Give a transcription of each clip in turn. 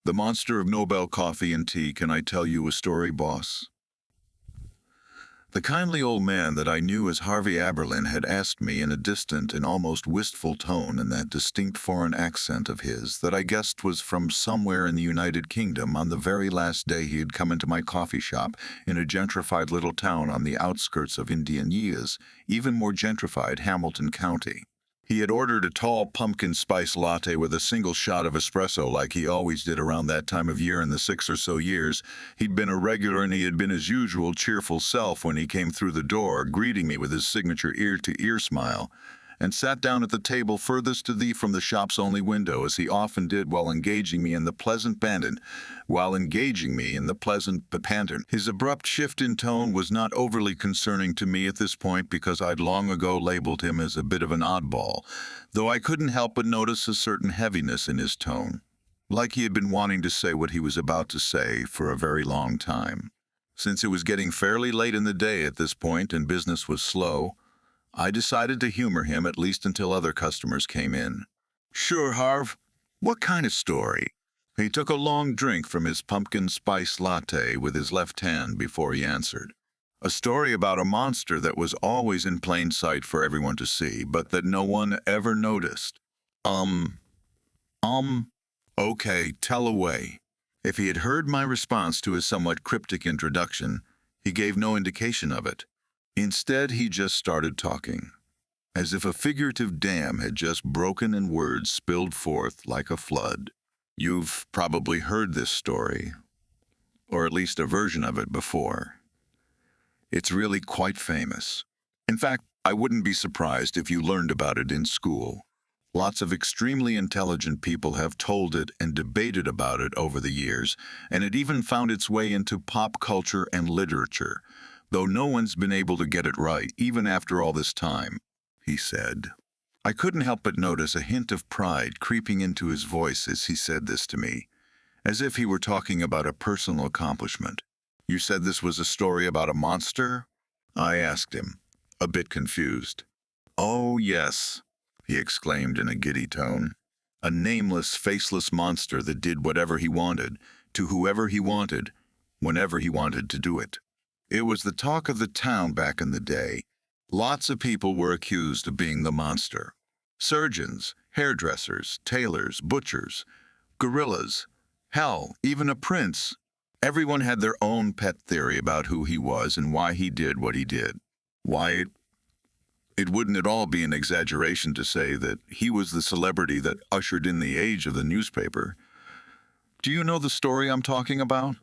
The monster of Nobel coffee and tea. Can I tell you a story, boss? The kindly old man that I knew as Harvey Abberline had asked me in a distant and almost wistful tone in that distinct foreign accent of his that I guessed was from somewhere in the United Kingdom on the very last day he had come into my coffee shop in a gentrified little town on the outskirts of Indian Years, even more gentrified Hamilton County. He had ordered a tall pumpkin spice latte with a single shot of espresso like he always did around that time of year in the 6 or so years he'd been a regular, and he had been his usual cheerful self when he came through the door, greeting me with his signature ear-to-ear smile, and sat down at the table furthest to thee from the shop's only window, as he often did while engaging me in the pleasant banter. His abrupt shift in tone was not overly concerning to me at this point because I'd long ago labeled him as a bit of an oddball, though I couldn't help but notice a certain heaviness in his tone, like he had been wanting to say what he was about to say for a very long time. Since it was getting fairly late in the day at this point and business was slow, I decided to humor him at least until other customers came in. "Sure, Harv. What kind of story?" He took a long drink from his pumpkin spice latte with his left hand before he answered. "A story about a monster that was always in plain sight for everyone to see, but that no one ever noticed." Okay, tell away." If he had heard my response to his somewhat cryptic introduction, he gave no indication of it. Instead, he just started talking, as if a figurative dam had just broken and words spilled forth like a flood. "You've probably heard this story, or at least a version of it before. It's really quite famous. In fact, I wouldn't be surprised if you learned about it in school. Lots of extremely intelligent people have told it and debated about it over the years, and it even found its way into pop culture and literature, though no one's been able to get it right, even after all this time," he said. I couldn't help but notice a hint of pride creeping into his voice as he said this to me, as if he were talking about a personal accomplishment. "You said this was a story about a monster?" I asked him, a bit confused. "Oh, yes," he exclaimed in a giddy tone. "A nameless, faceless monster that did whatever he wanted, to whoever he wanted, whenever he wanted to do it. It was the talk of the town back in the day. Lots of people were accused of being the monster. Surgeons, hairdressers, tailors, butchers, gorillas, hell, even a prince. Everyone had their own pet theory about who he was and why he did what he did. Why, it wouldn't at all be an exaggeration to say that he was the celebrity that ushered in the age of the newspaper. Do you know the story I'm talking about?"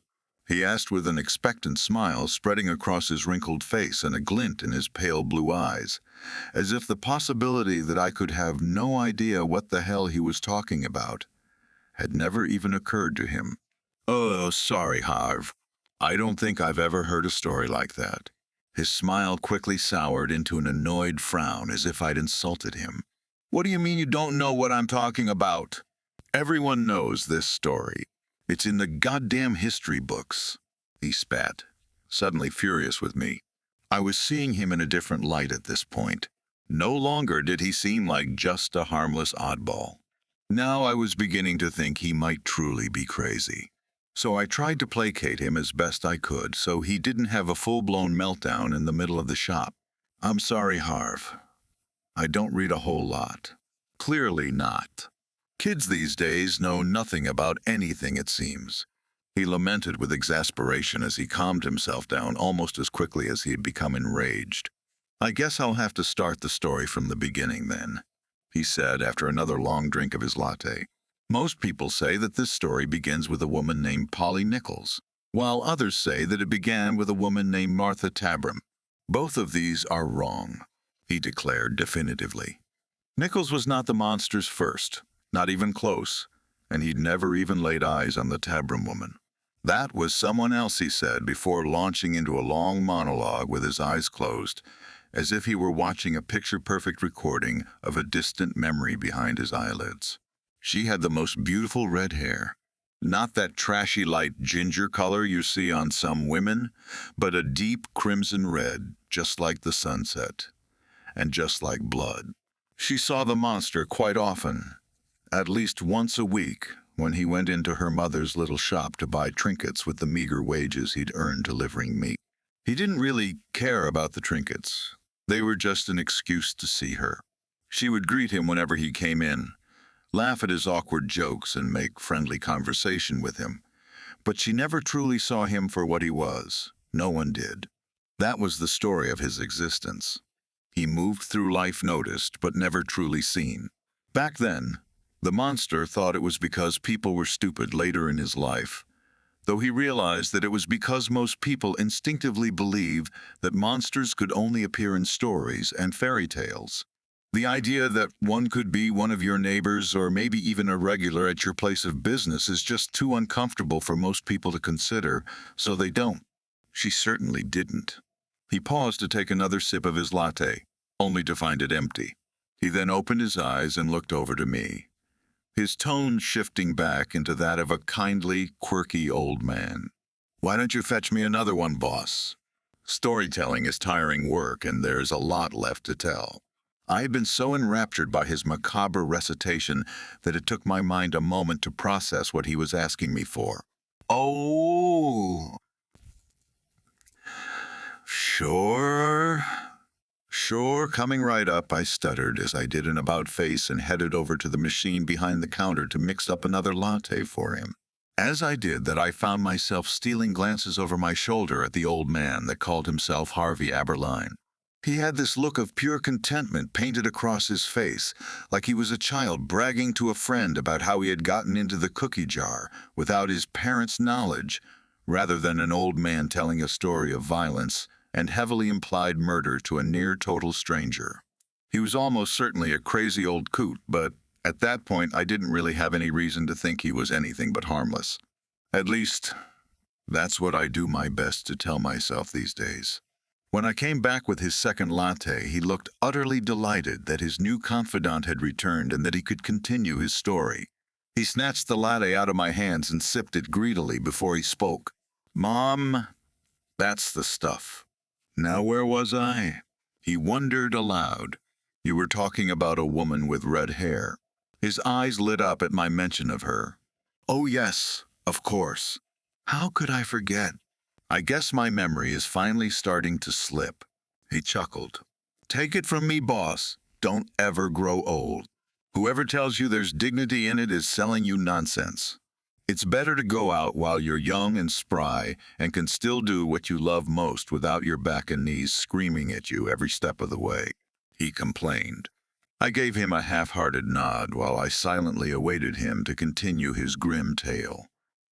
he asked with an expectant smile spreading across his wrinkled face and a glint in his pale blue eyes, as if the possibility that I could have no idea what the hell he was talking about had never even occurred to him. "Oh, sorry, Harv. I don't think I've ever heard a story like that." His smile quickly soured into an annoyed frown as if I'd insulted him. "What do you mean you don't know what I'm talking about? Everyone knows this story. It's in the goddamn history books," he spat, suddenly furious with me. I was seeing him in a different light at this point. No longer did he seem like just a harmless oddball. Now I was beginning to think he might truly be crazy. So I tried to placate him as best I could so he didn't have a full-blown meltdown in the middle of the shop. "I'm sorry, Harv. I don't read a whole lot. Clearly not. Kids these days know nothing about anything, it seems." He lamented with exasperation as he calmed himself down almost as quickly as he had become enraged. "I guess I'll have to start the story from the beginning then," he said after another long drink of his latte. "Most people say that this story begins with a woman named Polly Nichols, while others say that it began with a woman named Martha Tabram. Both of these are wrong," he declared definitively. "Nichols was not the monster's first. Not even close, and he'd never even laid eyes on the Tabram woman. That was someone else," he said before launching into a long monologue with his eyes closed, as if he were watching a picture-perfect recording of a distant memory behind his eyelids. "She had the most beautiful red hair. Not that trashy light ginger color you see on some women, but a deep crimson red, just like the sunset, and just like blood. She saw the monster quite often, at least once a week, when he went into her mother's little shop to buy trinkets with the meager wages he'd earned delivering meat. He didn't really care about the trinkets. They were just an excuse to see her. She would greet him whenever he came in, laugh at his awkward jokes, and make friendly conversation with him. But she never truly saw him for what he was. No one did. That was the story of his existence. He moved through life noticed, but never truly seen. Back then, the monster thought it was because people were stupid later in his life, though he realized that it was because most people instinctively believe that monsters could only appear in stories and fairy tales. The idea that one could be one of your neighbors or maybe even a regular at your place of business is just too uncomfortable for most people to consider, so they don't. She certainly didn't. He paused to take another sip of his latte, only to find it empty. He then opened his eyes and looked over to me, his tone shifting back into that of a kindly, quirky old man. "Why don't you fetch me another one, boss? Storytelling is tiring work, and there's a lot left to tell." I had been so enraptured by his macabre recitation that it took my mind a moment to process what he was asking me for. "Oh, sure, coming right up," I stuttered as I did an about-face and headed over to the machine behind the counter to mix up another latte for him. As I did that, I found myself stealing glances over my shoulder at the old man that called himself Harvey Abberline. He had this look of pure contentment painted across his face, like he was a child bragging to a friend about how he had gotten into the cookie jar without his parents' knowledge, rather than an old man telling a story of violence and heavily implied murder to a near-total stranger. He was almost certainly a crazy old coot, but at that point I didn't really have any reason to think he was anything but harmless. At least, that's what I do my best to tell myself these days. When I came back with his second latte, he looked utterly delighted that his new confidant had returned and that he could continue his story. He snatched the latte out of my hands and sipped it greedily before he spoke. "Mom, that's the stuff. Now where was I?" He wondered aloud. "You were talking about a woman with red hair." His eyes lit up at my mention of her. "Oh yes, of course. How could I forget? I guess my memory is finally starting to slip." He chuckled. "Take it from me, boss. Don't ever grow old. Whoever tells you there's dignity in it is selling you nonsense. It's better to go out while you're young and spry and can still do what you love most without your back and knees screaming at you every step of the way," he complained. I gave him a half-hearted nod while I silently awaited him to continue his grim tale.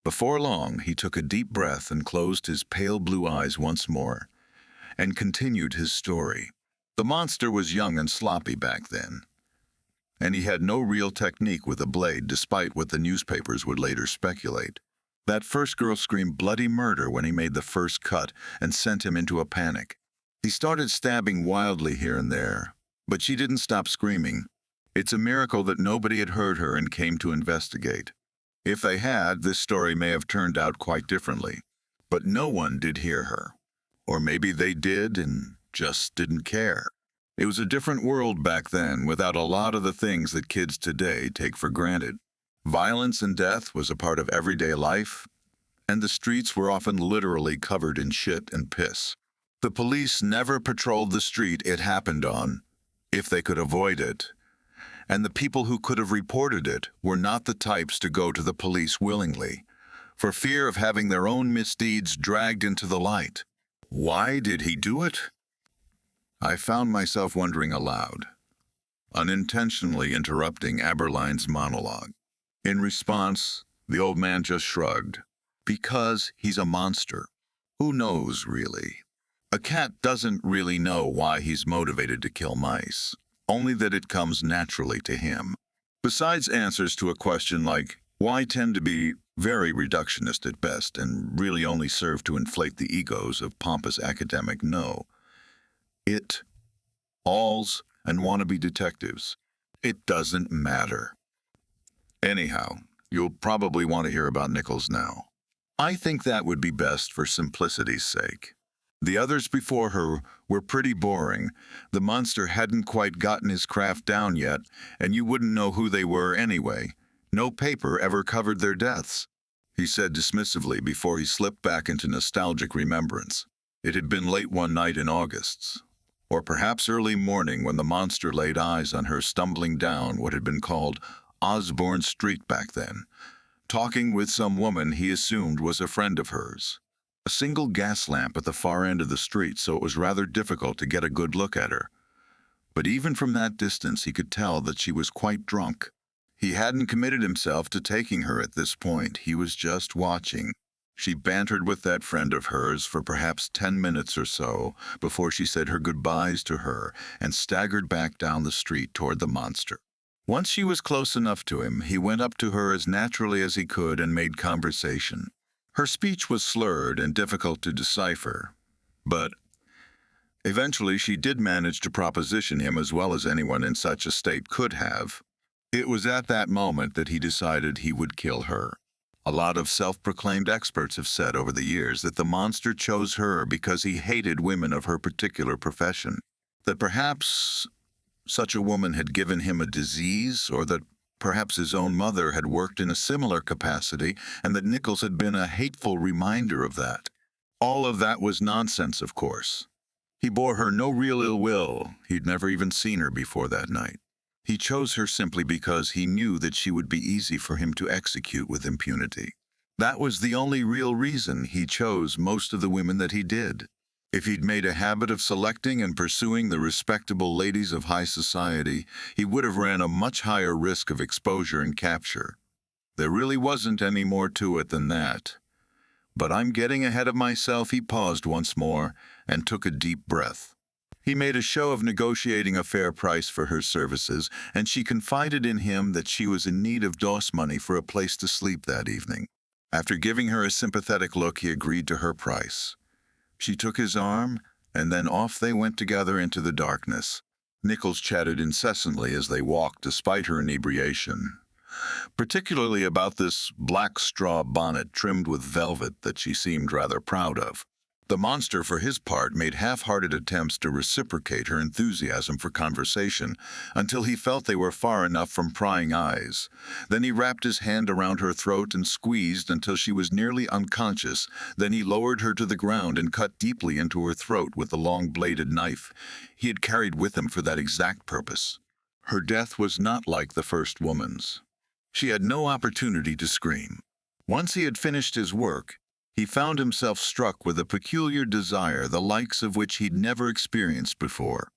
Before long, he took a deep breath and closed his pale blue eyes once more, and continued his story. The monster was young and sloppy back then, and he had no real technique with a blade, despite what the newspapers would later speculate. That first girl screamed bloody murder when he made the first cut and sent him into a panic. He started stabbing wildly here and there, but she didn't stop screaming. It's a miracle that nobody had heard her and came to investigate. If they had, this story may have turned out quite differently. But no one did hear her. Or maybe they did and just didn't care. It was a different world back then, without a lot of the things that kids today take for granted. Violence and death was a part of everyday life, and the streets were often literally covered in shit and piss. The police never patrolled the street it happened on, if they could avoid it. And the people who could have reported it were not the types to go to the police willingly, for fear of having their own misdeeds dragged into the light. Why did he do it? I found myself wondering aloud, unintentionally interrupting Abberline's monologue. In response, the old man just shrugged. Because he's a monster. Who knows, really? A cat doesn't really know why he's motivated to kill mice, only that it comes naturally to him. Besides, answers to a question like why tend to be very reductionist at best and really only serve to inflate the egos of pompous academic know. It, alls, and wannabe detectives. It doesn't matter. Anyhow, you'll probably want to hear about Nichols now. I think that would be best for simplicity's sake. The others before her were pretty boring. The monster hadn't quite gotten his craft down yet, and you wouldn't know who they were anyway, No paper ever covered their deaths, he said dismissively before he slipped back into nostalgic remembrance. It had been late one night in August, or perhaps early morning, when the monster laid eyes on her stumbling down what had been called Osborne Street back then, talking with some woman he assumed was a friend of hers. A single gas lamp at the far end of the street, so it was rather difficult to get a good look at her. But even from that distance he could tell that she was quite drunk. He hadn't committed himself to taking her at this point, he was just watching. She bantered with that friend of hers for perhaps 10 minutes or so before she said her goodbyes to her and staggered back down the street toward the monster. Once she was close enough to him, he went up to her as naturally as he could and made conversation. Her speech was slurred and difficult to decipher, but eventually she did manage to proposition him as well as anyone in such a state could have. It was at that moment that he decided he would kill her. A lot of self-proclaimed experts have said over the years that the monster chose her because he hated women of her particular profession, that perhaps such a woman had given him a disease, or that perhaps his own mother had worked in a similar capacity, and that Nichols had been a hateful reminder of that. All of that was nonsense, of course. He bore her no real ill will. He'd never even seen her before that night. He chose her simply because he knew that she would be easy for him to execute with impunity. That was the only real reason he chose most of the women that he did. If he'd made a habit of selecting and pursuing the respectable ladies of high society, he would have ran a much higher risk of exposure and capture. There really wasn't any more to it than that. But I'm getting ahead of myself. He paused once more and took a deep breath. He made a show of negotiating a fair price for her services, and she confided in him that she was in need of DOS money for a place to sleep that evening. After giving her a sympathetic look, he agreed to her price. She took his arm, and then off they went together into the darkness. Nichols chatted incessantly as they walked despite her inebriation, particularly about this black straw bonnet trimmed with velvet that she seemed rather proud of. The monster, for his part, made half-hearted attempts to reciprocate her enthusiasm for conversation until he felt they were far enough from prying eyes. Then he wrapped his hand around her throat and squeezed until she was nearly unconscious. Then he lowered her to the ground and cut deeply into her throat with the long-bladed knife he had carried with him for that exact purpose. Her death was not like the first woman's. She had no opportunity to scream. Once he had finished his work, he found himself struck with a peculiar desire the likes of which he'd never experienced before.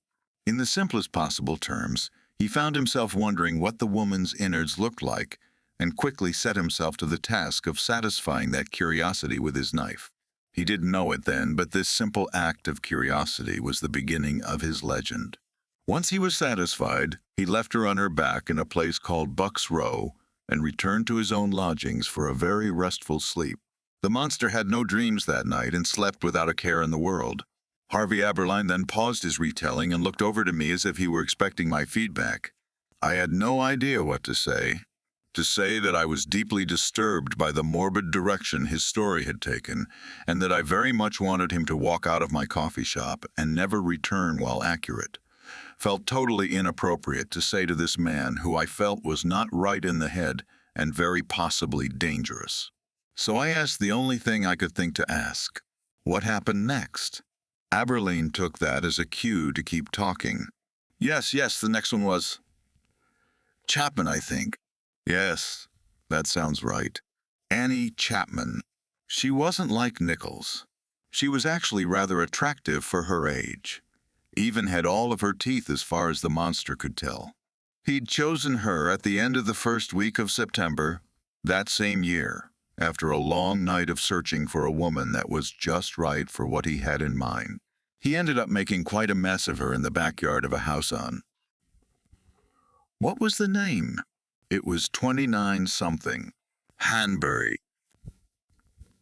In the simplest possible terms, he found himself wondering what the woman's innards looked like, and quickly set himself to the task of satisfying that curiosity with his knife. He didn't know it then, but this simple act of curiosity was the beginning of his legend. Once he was satisfied, he left her on her back in a place called Buck's Row and returned to his own lodgings for a very restful sleep. The monster had no dreams that night and slept without a care in the world. Harvey Abberline then paused his retelling and looked over to me as if he were expecting my feedback. I had no idea what to say. To say that I was deeply disturbed by the morbid direction his story had taken, and that I very much wanted him to walk out of my coffee shop and never return while accurate, felt totally inappropriate to say to this man who I felt was not right in the head and very possibly dangerous. So I asked the only thing I could think to ask. What happened next? Abberline took that as a cue to keep talking. Yes, the next one was Chapman, I think. Yes, that sounds right. Annie Chapman. She wasn't like Nichols. She was actually rather attractive for her age. Even had all of her teeth as far as the monster could tell. He'd chosen her at the end of the first week of September, that same year, after a long night of searching for a woman that was just right for what he had in mind. He ended up making quite a mess of her in the backyard of a house on. What was the name? It was 29-something. Hanbury.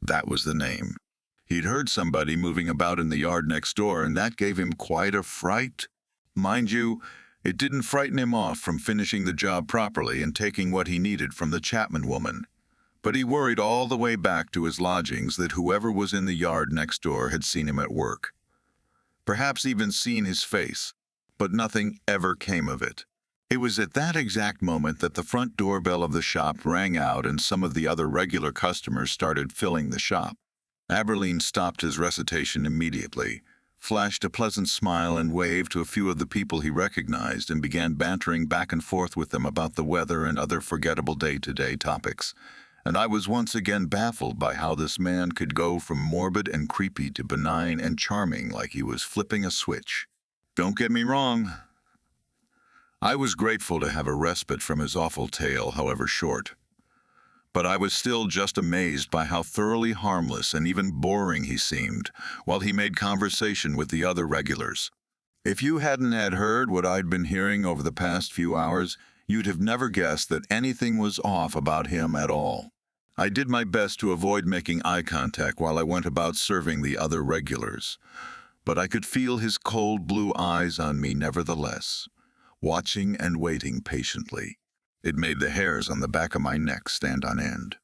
That was the name. He'd heard somebody moving about in the yard next door, and that gave him quite a fright. Mind you, it didn't frighten him off from finishing the job properly and taking what he needed from the Chapman woman. But he worried all the way back to his lodgings that whoever was in the yard next door had seen him at work. Perhaps even seen his face, but nothing ever came of it. It was at that exact moment that the front doorbell of the shop rang out and some of the other regular customers started filling the shop. Abberline stopped his recitation immediately, flashed a pleasant smile and waved to a few of the people he recognized and began bantering back and forth with them about the weather and other forgettable day-to-day topics. And I was once again baffled by how this man could go from morbid and creepy to benign and charming like he was flipping a switch. Don't get me wrong. I was grateful to have a respite from his awful tale, however short. But I was still just amazed by how thoroughly harmless and even boring he seemed, while he made conversation with the other regulars. If you hadn't had heard what I'd been hearing over the past few hours, you'd have never guessed that anything was off about him at all. I did my best to avoid making eye contact while I went about serving the other regulars, but I could feel his cold blue eyes on me nevertheless, watching and waiting patiently. It made the hairs on the back of my neck stand on end.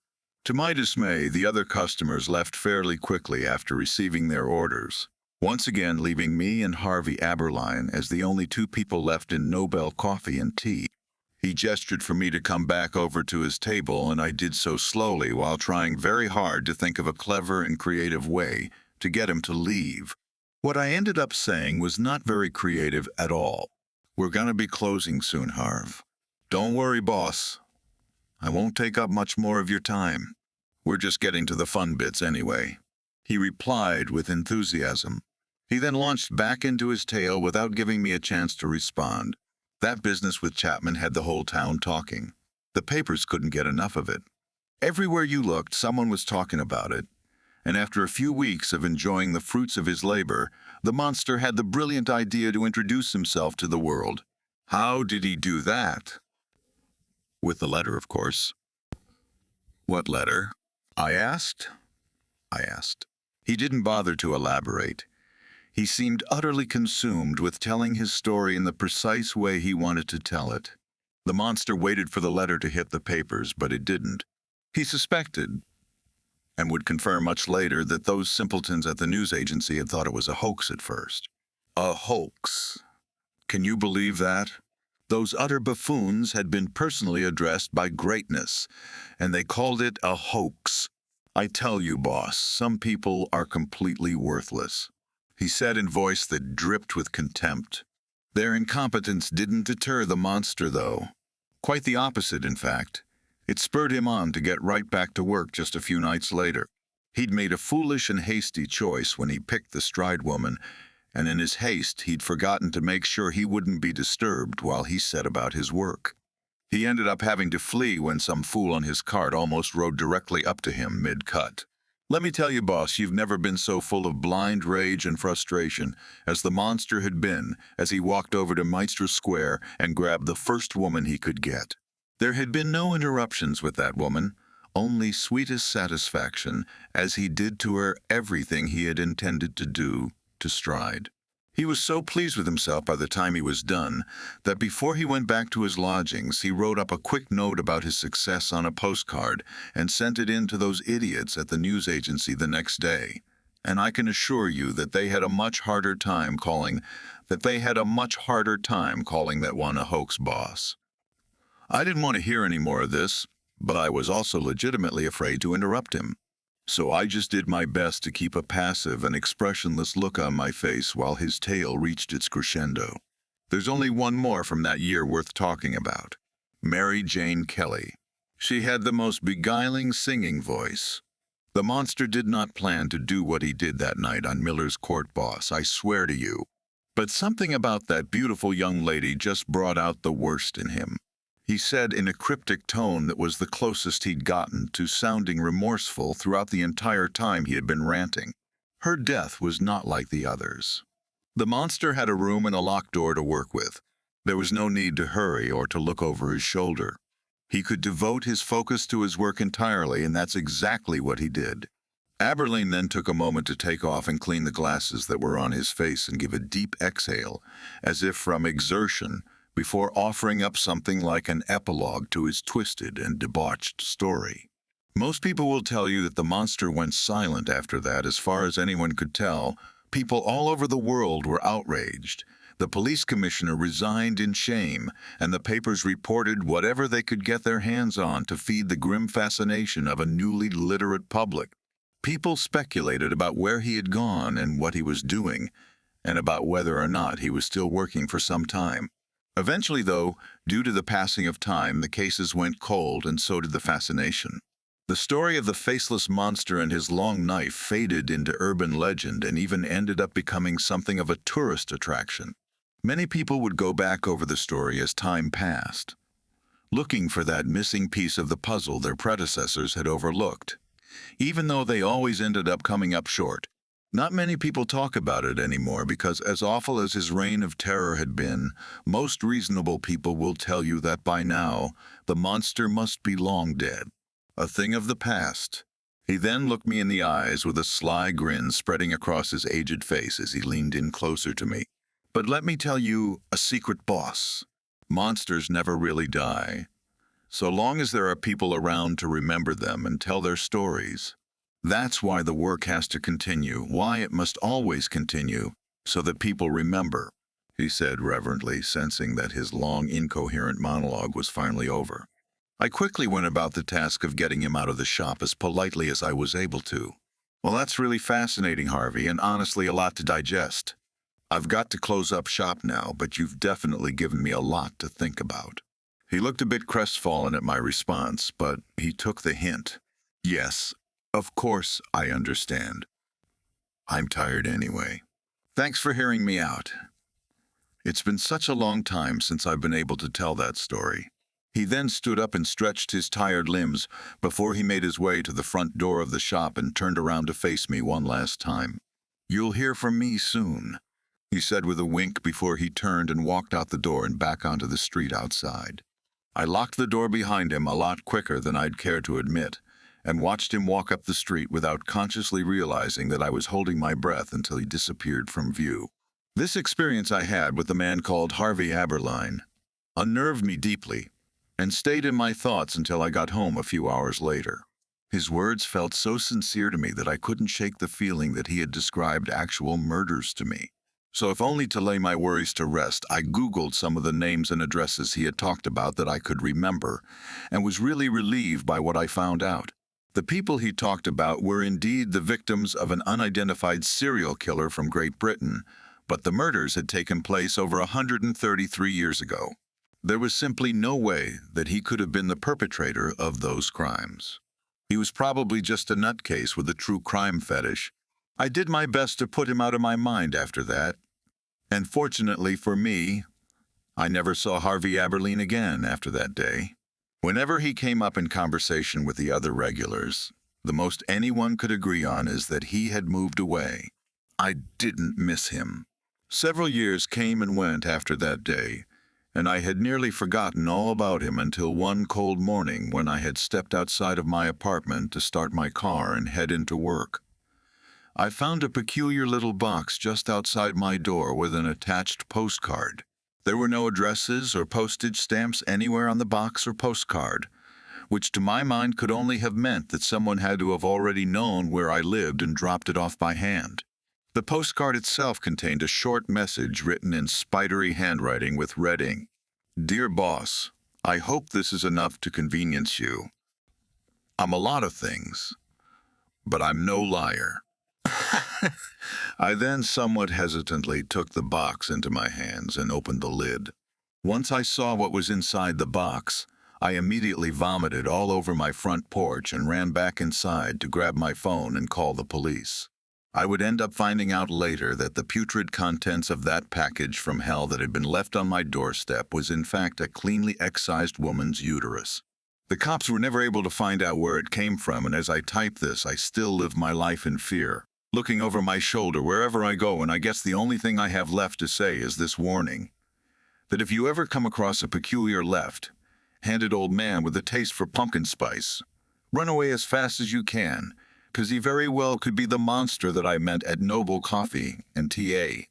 To my dismay, the other customers left fairly quickly after receiving their orders, once again leaving me and Harvey Abberline as the only two people left in Nobel coffee and tea. He gestured for me to come back over to his table, and I did so slowly while trying very hard to think of a clever and creative way to get him to leave. What I ended up saying was not very creative at all. "We're gonna be closing soon, Harv. Don't worry, boss. I won't take up much more of your time. We're just getting to the fun bits anyway," he replied with enthusiasm. He then launched back into his tale without giving me a chance to respond. That business with Chapman had the whole town talking. The papers couldn't get enough of it. Everywhere you looked, someone was talking about it. And after a few weeks of enjoying the fruits of his labor, the monster had the brilliant idea to introduce himself to the world. How did he do that? With the letter, of course. "What letter?" I asked. He didn't bother to elaborate. He seemed utterly consumed with telling his story in the precise way he wanted to tell it. The monster waited for the letter to hit the papers, but it didn't. He suspected, and would confirm much later, that those simpletons at the news agency had thought it was a hoax at first. A hoax. Can you believe that? Those utter buffoons had been personally addressed by greatness, and they called it a hoax. "I tell you, boss, some people are completely worthless," he said in voice that dripped with contempt. Their incompetence didn't deter the monster, though. Quite the opposite, in fact. It spurred him on to get right back to work just a few nights later. He'd made a foolish and hasty choice when he picked the Stride woman, and in his haste he'd forgotten to make sure he wouldn't be disturbed while he set about his work. He ended up having to flee when some fool on his cart almost rode directly up to him mid-cut. Let me tell you, boss, you've never been so full of blind rage and frustration as the monster had been as he walked over to Meister Square and grabbed the first woman he could get. There had been no interruptions with that woman, only sweetest satisfaction, as he did to her everything he had intended to do to Stride. He was so pleased with himself by the time he was done that before he went back to his lodgings, he wrote up a quick note about his success on a postcard and sent it in to those idiots at the news agency the next day. And I can assure you that they had a much harder time calling that one a hoax, boss. I didn't want to hear any more of this, but I was also legitimately afraid to interrupt him. So I just did my best to keep a passive and expressionless look on my face while his tale reached its crescendo. There's only one more from that year worth talking about. Mary Jane Kelly. She had the most beguiling singing voice. The monster did not plan to do what he did that night on Miller's Court, boss, I swear to you. But something about that beautiful young lady just brought out the worst in him. He said in a cryptic tone that was the closest he'd gotten to sounding remorseful throughout the entire time he had been ranting. Her death was not like the others. The monster had a room and a locked door to work with. There was no need to hurry or to look over his shoulder. He could devote his focus to his work entirely, and that's exactly what he did. Abberline then took a moment to take off and clean the glasses that were on his face and give a deep exhale, as if from exertion, before offering up something like an epilogue to his twisted and debauched story. Most people will tell you that the monster went silent after that. As far as anyone could tell, people all over the world were outraged. The police commissioner resigned in shame, and the papers reported whatever they could get their hands on to feed the grim fascination of a newly literate public. People speculated about where he had gone and what he was doing, and about whether or not he was still working for some time. Eventually, though, due to the passing of time, the cases went cold, and so did the fascination. The story of the faceless monster and his long knife faded into urban legend and even ended up becoming something of a tourist attraction. Many people would go back over the story as time passed, looking for that missing piece of the puzzle their predecessors had overlooked, even though they always ended up coming up short. Not many people talk about it anymore because, as awful as his reign of terror had been, most reasonable people will tell you that by now the monster must be long dead, a thing of the past. He then looked me in the eyes with a sly grin spreading across his aged face as he leaned in closer to me. But let me tell you a secret, boss. Monsters never really die, so long as there are people around to remember them and tell their stories. That's why the work has to continue, why it must always continue, so that people remember, he said reverently, sensing that his long, incoherent monologue was finally over. I quickly went about the task of getting him out of the shop as politely as I was able to. Well, that's really fascinating, Harvey, and honestly a lot to digest. I've got to close up shop now, but you've definitely given me a lot to think about. He looked a bit crestfallen at my response, but he took the hint. Yes, of course I understand. I'm tired anyway. Thanks for hearing me out. It's been such a long time since I've been able to tell that story. He then stood up and stretched his tired limbs before he made his way to the front door of the shop and turned around to face me one last time. You'll hear from me soon, he said with a wink before he turned and walked out the door and back onto the street outside. I locked the door behind him a lot quicker than I'd care to admit, and watched him walk up the street without consciously realizing that I was holding my breath until he disappeared from view. This experience I had with the man called Harvey Abberline unnerved me deeply, and stayed in my thoughts until I got home a few hours later. His words felt so sincere to me that I couldn't shake the feeling that he had described actual murders to me. So if only to lay my worries to rest, I Googled some of the names and addresses he had talked about that I could remember, and was really relieved by what I found out. The people he talked about were indeed the victims of an unidentified serial killer from Great Britain, but the murders had taken place over 133 years ago. There was simply no way that he could have been the perpetrator of those crimes. He was probably just a nutcase with a true crime fetish. I did my best to put him out of my mind after that, and fortunately for me, I never saw Harvey Abberline again after that day. Whenever he came up in conversation with the other regulars, the most anyone could agree on is that he had moved away. I didn't miss him. Several years came and went after that day, and I had nearly forgotten all about him until one cold morning when I had stepped outside of my apartment to start my car and head into work. I found a peculiar little box just outside my door with an attached postcard. There were no addresses or postage stamps anywhere on the box or postcard, which to my mind could only have meant that someone had to have already known where I lived and dropped it off by hand. The postcard itself contained a short message written in spidery handwriting with red ink. Dear boss, I hope this is enough to convenience you. I'm a lot of things, but I'm no liar. I then somewhat hesitantly took the box into my hands and opened the lid. Once I saw what was inside the box, I immediately vomited all over my front porch and ran back inside to grab my phone and call the police. I would end up finding out later that the putrid contents of that package from hell that had been left on my doorstep was in fact a cleanly excised woman's uterus. The cops were never able to find out where it came from, and as I type this, I still live my life in fear, looking over my shoulder wherever I go, and I guess the only thing I have left to say is this warning, that if you ever come across a peculiar left-handed old man with a taste for pumpkin spice, run away as fast as you can, because he very well could be the monster that I met at Noble Coffee and TA.